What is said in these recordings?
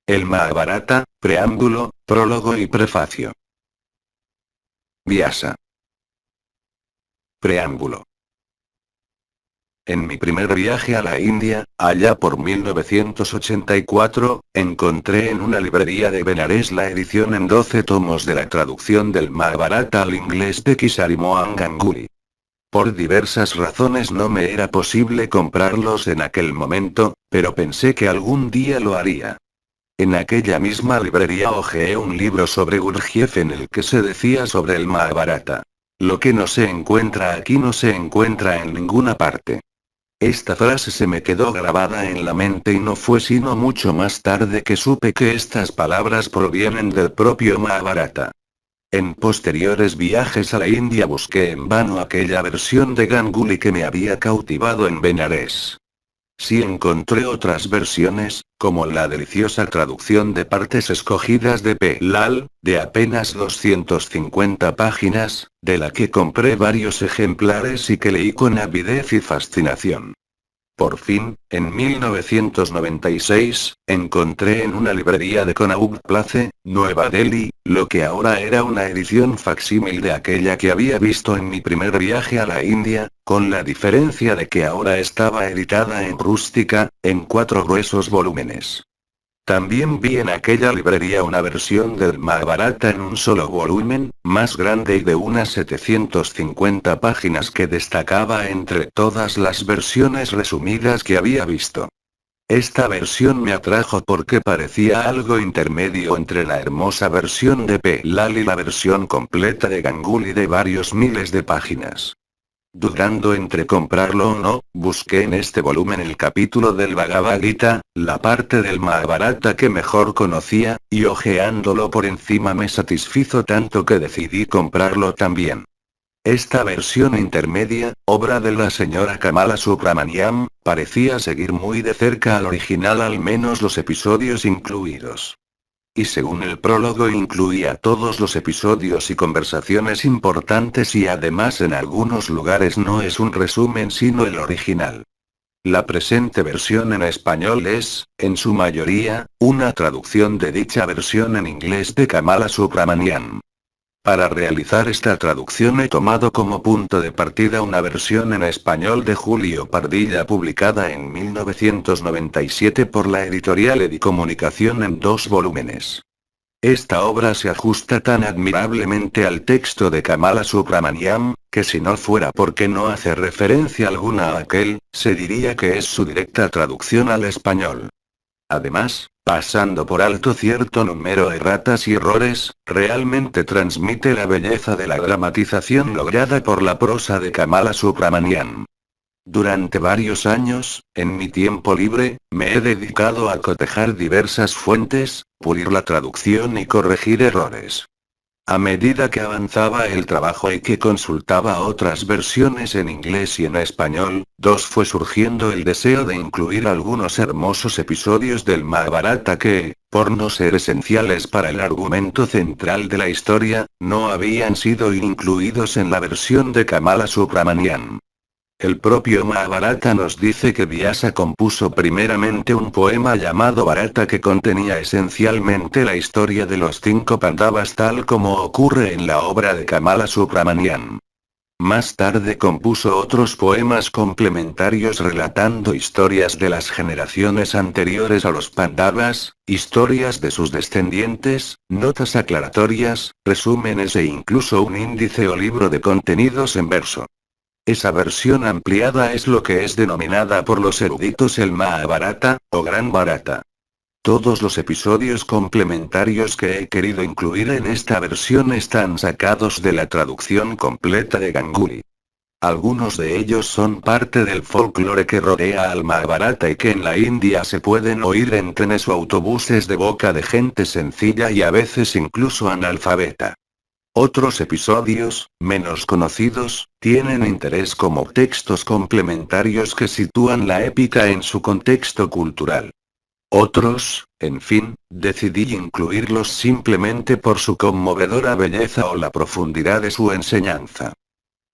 El Mahabharata, preámbulo, prólogo y prefacio. Vyasa. Preámbulo. En mi primer viaje a la India, allá por 1984, encontré en una librería de Benares la edición en 12 tomos de la traducción del Mahabharata al inglés de Kishore Mohan Ganguly. Por diversas razones no me era posible comprarlos en aquel momento, pero pensé que algún día lo haría. En aquella misma librería hojeé un libro sobre Gurdjieff en el que se decía sobre el Mahabharata: lo que no se encuentra aquí no se encuentra en ninguna parte. Esta frase se me quedó grabada en la mente y no fue sino mucho más tarde que supe que estas palabras provienen del propio Mahabharata. En posteriores viajes a la India busqué en vano aquella versión de Ganguly que me había cautivado en Benares. Sí encontré otras versiones, como la deliciosa traducción de partes escogidas de P. Lal, de apenas 250 páginas, de la que compré varios ejemplares y que leí con avidez y fascinación. Por fin, en 1996, encontré en una librería de Connaught Place, Nueva Delhi, lo que ahora era una edición facsímil de aquella que había visto en mi primer viaje a la India, con la diferencia de que ahora estaba editada en rústica, en 4 gruesos volúmenes. También vi en aquella librería una versión del Mahabharata en un solo volumen, más grande y de unas 750 páginas que destacaba entre todas las versiones resumidas que había visto. Esta versión me atrajo porque parecía algo intermedio entre la hermosa versión de P. Lal y la versión completa de Ganguly de varios miles de páginas. Dudando entre comprarlo o no, busqué en este volumen el capítulo del Bhagavad Gita, la parte del Mahabharata que mejor conocía, y hojeándolo por encima me satisfizo tanto que decidí comprarlo también. Esta versión intermedia, obra de la señora Kamala Subramaniam, parecía seguir muy de cerca al original, al menos los episodios incluidos. Y según el prólogo incluía todos los episodios y conversaciones importantes y además en algunos lugares no es un resumen sino el original. La presente versión en español es, en su mayoría, una traducción de dicha versión en inglés de Kamala Subramanian. Para realizar esta traducción he tomado como punto de partida una versión en español de Julio Pardilla publicada en 1997 por la editorial Edicomunicación en 2 volúmenes. Esta obra se ajusta tan admirablemente al texto de Kamala Subramaniam, que si no fuera porque no hace referencia alguna a aquel, se diría que es su directa traducción al español. Además, pasando por alto cierto número de erratas y errores, realmente transmite la belleza de la dramatización lograda por la prosa de Kamala Subramanian. Durante varios años, en mi tiempo libre, me he dedicado a cotejar diversas fuentes, pulir la traducción y corregir errores. A medida que avanzaba el trabajo y que consultaba otras versiones en inglés y en español, fue surgiendo el deseo de incluir algunos hermosos episodios del Mahabharata que, por no ser esenciales para el argumento central de la historia, no habían sido incluidos en la versión de Kamala Subramanian. El propio Mahabharata nos dice que Vyasa compuso primeramente un poema llamado Bharata que contenía esencialmente la historia de los 5 Pandavas tal como ocurre en la obra de Kamala Subramanian. Más tarde compuso otros poemas complementarios relatando historias de las generaciones anteriores a los Pandavas, historias de sus descendientes, notas aclaratorias, resúmenes e incluso un índice o libro de contenidos en verso. Esa versión ampliada es lo que es denominada por los eruditos el Mahabharata, o Gran Bharata. Todos los episodios complementarios que he querido incluir en esta versión están sacados de la traducción completa de Ganguly. Algunos de ellos son parte del folclore que rodea al Mahabharata y que en la India se pueden oír en trenes o autobuses de boca de gente sencilla y a veces incluso analfabeta. Otros episodios, menos conocidos, tienen interés como textos complementarios que sitúan la épica en su contexto cultural. Otros, en fin, decidí incluirlos simplemente por su conmovedora belleza o la profundidad de su enseñanza.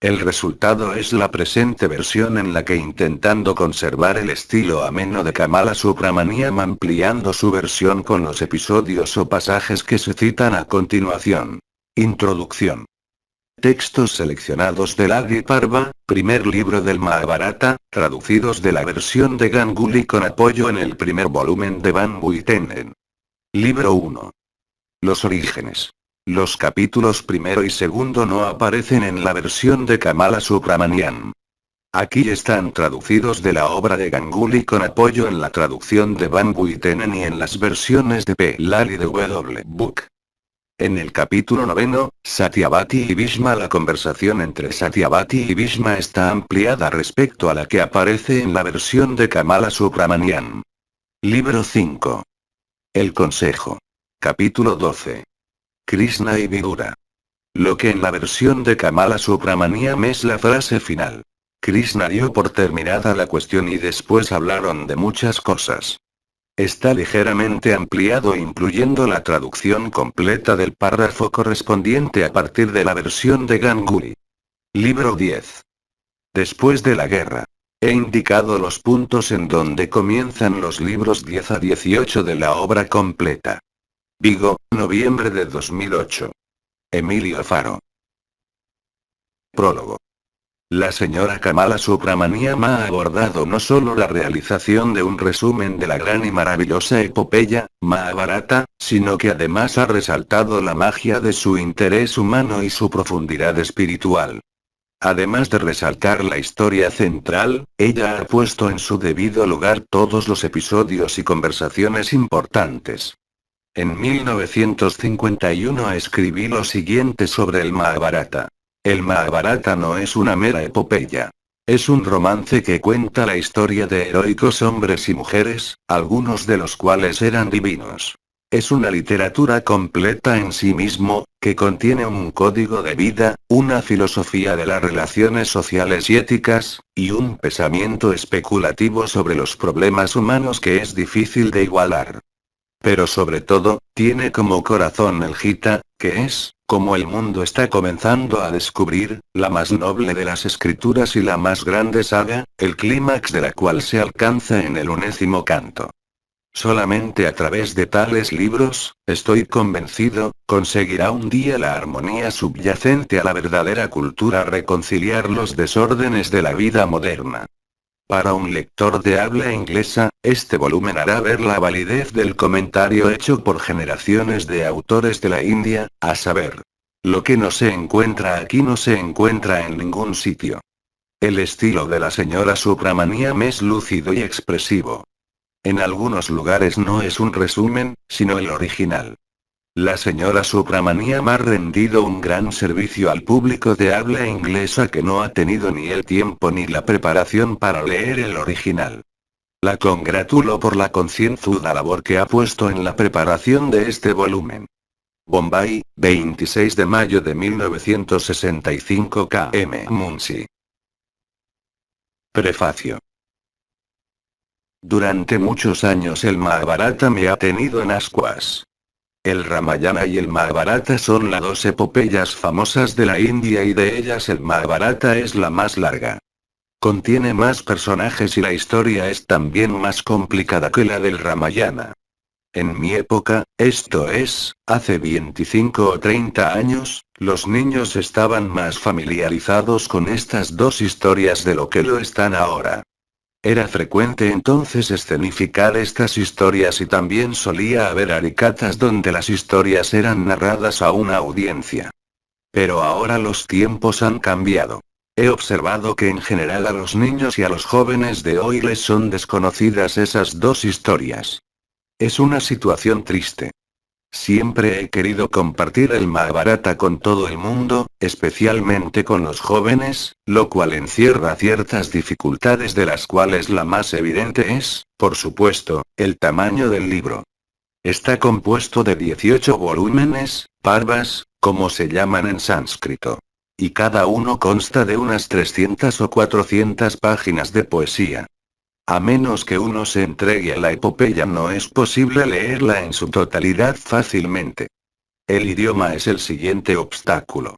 El resultado es la presente versión en la que, intentando conservar el estilo ameno de Kamala Subramaniam, ampliando su versión con los episodios o pasajes que se citan a continuación. Introducción. Textos seleccionados del Adi Parva, primer libro del Mahabharata, traducidos de la versión de Ganguly con apoyo en el primer volumen de Van Buitenen. Libro 1. Los orígenes. Los capítulos primero y segundo no aparecen en la versión de Kamala Subramaniam. Aquí están traducidos de la obra de Ganguly con apoyo en la traducción de Van Buitenen y en las versiones de P. Lal y de W. Book. En el capítulo noveno, Satyavati y Bhishma. La conversación entre Satyavati y Bhishma está ampliada respecto a la que aparece en la versión de Kamala Subramaniam. Libro 5. El consejo. Capítulo 12. Krishna y Vidura. Lo que en la versión de Kamala Subramaniam es la frase final. Krishna dio por terminada la cuestión y después hablaron de muchas cosas. Está ligeramente ampliado incluyendo la traducción completa del párrafo correspondiente a partir de la versión de Ganguly. Libro 10. Después de la guerra. He indicado los puntos en donde comienzan los libros 10 a 18 de la obra completa. Vigo, noviembre de 2008. Emilio Faro. Prólogo. La señora Kamala Subramaniam ha abordado no solo la realización de un resumen de la gran y maravillosa epopeya, Mahabharata, sino que además ha resaltado la magia de su interés humano y su profundidad espiritual. Además de resaltar la historia central, ella ha puesto en su debido lugar todos los episodios y conversaciones importantes. En 1951 escribí lo siguiente sobre el Mahabharata. El Mahabharata no es una mera epopeya. Es un romance que cuenta la historia de heroicos hombres y mujeres, algunos de los cuales eran divinos. Es una literatura completa en sí mismo, que contiene un código de vida, una filosofía de las relaciones sociales y éticas, y un pensamiento especulativo sobre los problemas humanos que es difícil de igualar. Pero sobre todo, tiene como corazón el Gita, que es, como el mundo está comenzando a descubrir, la más noble de las escrituras y la más grande saga, el clímax de la cual se alcanza en el 11º canto. Solamente a través de tales libros, estoy convencido, conseguirá un día la armonía subyacente a la verdadera cultura reconciliar los desórdenes de la vida moderna. Para un lector de habla inglesa, este volumen hará ver la validez del comentario hecho por generaciones de autores de la India, a saber, lo que no se encuentra aquí no se encuentra en ningún sitio. El estilo de la señora Subramaniam es lúcido y expresivo. En algunos lugares no es un resumen, sino el original. La señora Subramaniam ha rendido un gran servicio al público de habla inglesa que no ha tenido ni el tiempo ni la preparación para leer el original. La congratulo por la concienzuda labor que ha puesto en la preparación de este volumen. Bombay, 26 de mayo de 1965 km Munshi. Prefacio. Durante muchos años el Mahabharata me ha tenido en ascuas. El Ramayana y el Mahabharata son las dos epopeyas famosas de la India y de ellas el Mahabharata es la más larga. Contiene más personajes y la historia es también más complicada que la del Ramayana. En mi época, esto es, hace 25 o 30 años, los niños estaban más familiarizados con estas dos historias de lo que lo están ahora. Era frecuente entonces escenificar estas historias y también solía haber haricatas donde las historias eran narradas a una audiencia. Pero ahora los tiempos han cambiado. He observado que en general a los niños y a los jóvenes de hoy les son desconocidas esas dos historias. Es una situación triste. Siempre he querido compartir el Mahabharata con todo el mundo, especialmente con los jóvenes, lo cual encierra ciertas dificultades de las cuales la más evidente es, por supuesto, el tamaño del libro. Está compuesto de 18 volúmenes, parvas, como se llaman en sánscrito. Y cada uno consta de unas 300 o 400 páginas de poesía. A menos que uno se entregue a la epopeya no es posible leerla en su totalidad fácilmente. El idioma es el siguiente obstáculo.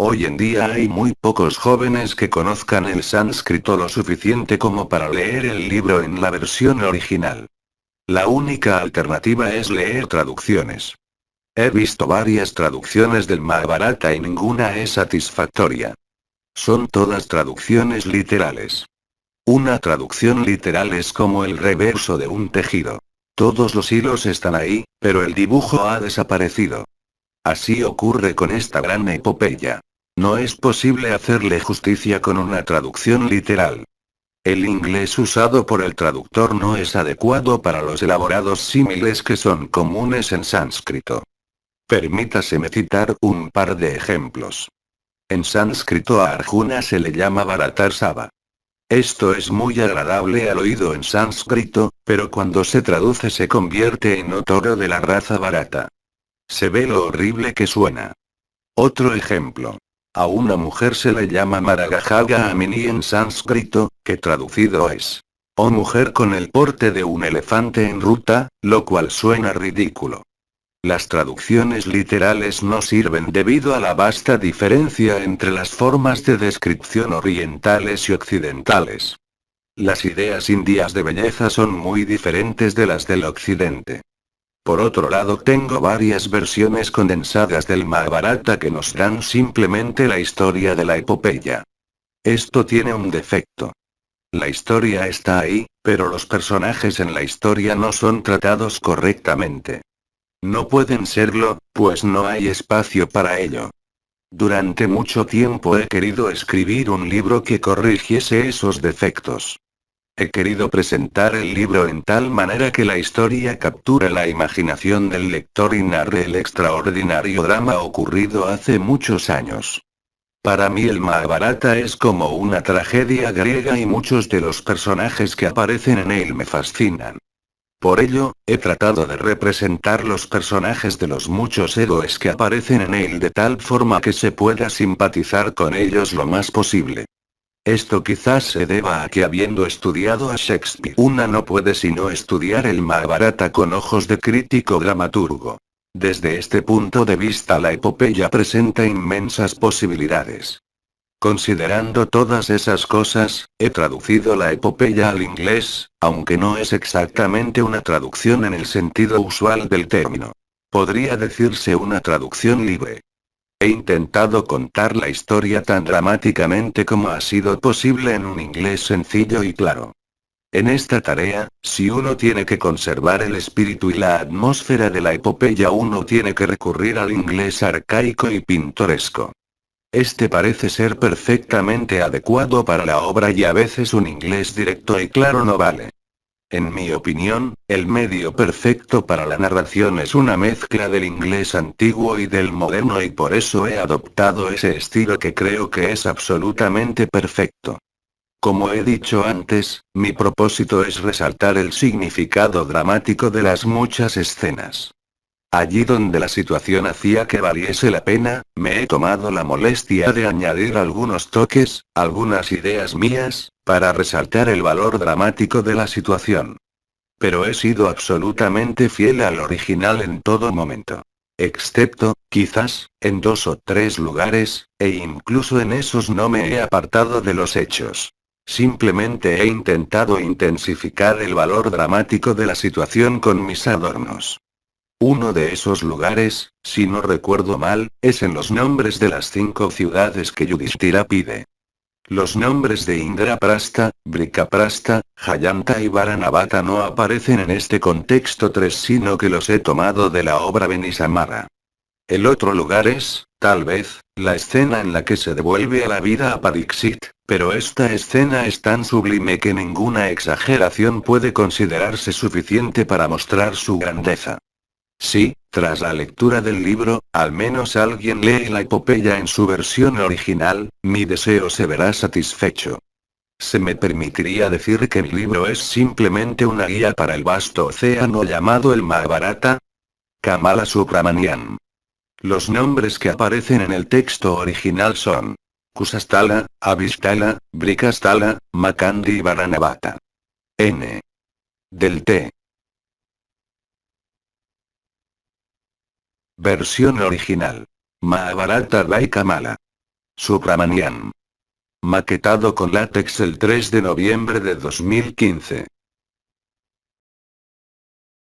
Hoy en día hay muy pocos jóvenes que conozcan el sánscrito lo suficiente como para leer el libro en la versión original. La única alternativa es leer traducciones. He visto varias traducciones del Mahabharata y ninguna es satisfactoria. Son todas traducciones literales. Una traducción literal es como el reverso de un tejido. Todos los hilos están ahí, pero el dibujo ha desaparecido. Así ocurre con esta gran epopeya. No es posible hacerle justicia con una traducción literal. El inglés usado por el traductor no es adecuado para los elaborados símiles que son comunes en sánscrito. Permítaseme citar un par de ejemplos. En sánscrito a Arjuna se le llama Bharatarsava. Esto es muy agradable al oído en sánscrito, pero cuando se traduce se convierte en toro de la raza Bharata. Se ve lo horrible que suena. Otro ejemplo. A una mujer se le llama Maragajaga Amini en sánscrito, que traducido es: oh mujer con el porte de un elefante en ruta, lo cual suena ridículo. Las traducciones literales no sirven debido a la vasta diferencia entre las formas de descripción orientales y occidentales. Las ideas indias de belleza son muy diferentes de las del occidente. Por otro lado, tengo varias versiones condensadas del Mahabharata que nos dan simplemente la historia de la epopeya. Esto tiene un defecto. La historia está ahí, pero los personajes en la historia no son tratados correctamente. No pueden serlo, pues no hay espacio para ello. Durante mucho tiempo he querido escribir un libro que corrigiese esos defectos. He querido presentar el libro en tal manera que la historia capture la imaginación del lector y narre el extraordinario drama ocurrido hace muchos años. Para mí el Mahabharata es como una tragedia griega y muchos de los personajes que aparecen en él me fascinan. Por ello, he tratado de representar los personajes de los muchos héroes que aparecen en él de tal forma que se pueda simpatizar con ellos lo más posible. Esto quizás se deba a que habiendo estudiado a Shakespeare, una no puede sino estudiar el Mahabharata con ojos de crítico dramaturgo. Desde este punto de vista la epopeya presenta inmensas posibilidades. Considerando todas esas cosas, he traducido la epopeya al inglés, aunque no es exactamente una traducción en el sentido usual del término. Podría decirse una traducción libre. He intentado contar la historia tan dramáticamente como ha sido posible en un inglés sencillo y claro. En esta tarea, si uno tiene que conservar el espíritu y la atmósfera de la epopeya, uno tiene que recurrir al inglés arcaico y pintoresco. Este parece ser perfectamente adecuado para la obra y a veces un inglés directo y claro no vale. En mi opinión, el medio perfecto para la narración es una mezcla del inglés antiguo y del moderno y por eso he adoptado ese estilo que creo que es absolutamente perfecto. Como he dicho antes, mi propósito es resaltar el significado dramático de las muchas escenas. Allí donde la situación hacía que valiese la pena, me he tomado la molestia de añadir algunos toques, algunas ideas mías, para resaltar el valor dramático de la situación. Pero he sido absolutamente fiel al original en todo momento. Excepto, quizás, en 2 o 3 lugares, e incluso en esos no me he apartado de los hechos. Simplemente he intentado intensificar el valor dramático de la situación con mis adornos. Uno de esos lugares, si no recuerdo mal, es en los nombres de las 5 ciudades que Yudhishthira pide. Los nombres de Indraprastha, Brikaprastha, Jayanta y Varanavata no aparecen en este contexto 3 sino que los he tomado de la obra Venisamara. El otro lugar es, tal vez, la escena en la que se devuelve a la vida a Pariksit, pero esta escena es tan sublime que ninguna exageración puede considerarse suficiente para mostrar su grandeza. Sí, tras la lectura del libro, al menos alguien lee la epopeya en su versión original, mi deseo se verá satisfecho. Se me permitiría decir que mi libro es simplemente una guía para el vasto océano llamado el Mahabharata. Kamala Subramanian. Los nombres que aparecen en el texto original son Kusasthala, Avisthala, Brikasthala, Makandi y Varanavata. N. Del T. Versión original. Mahabharata by Kamala. Subramanian. Maquetado con látex el 3 de noviembre de 2015.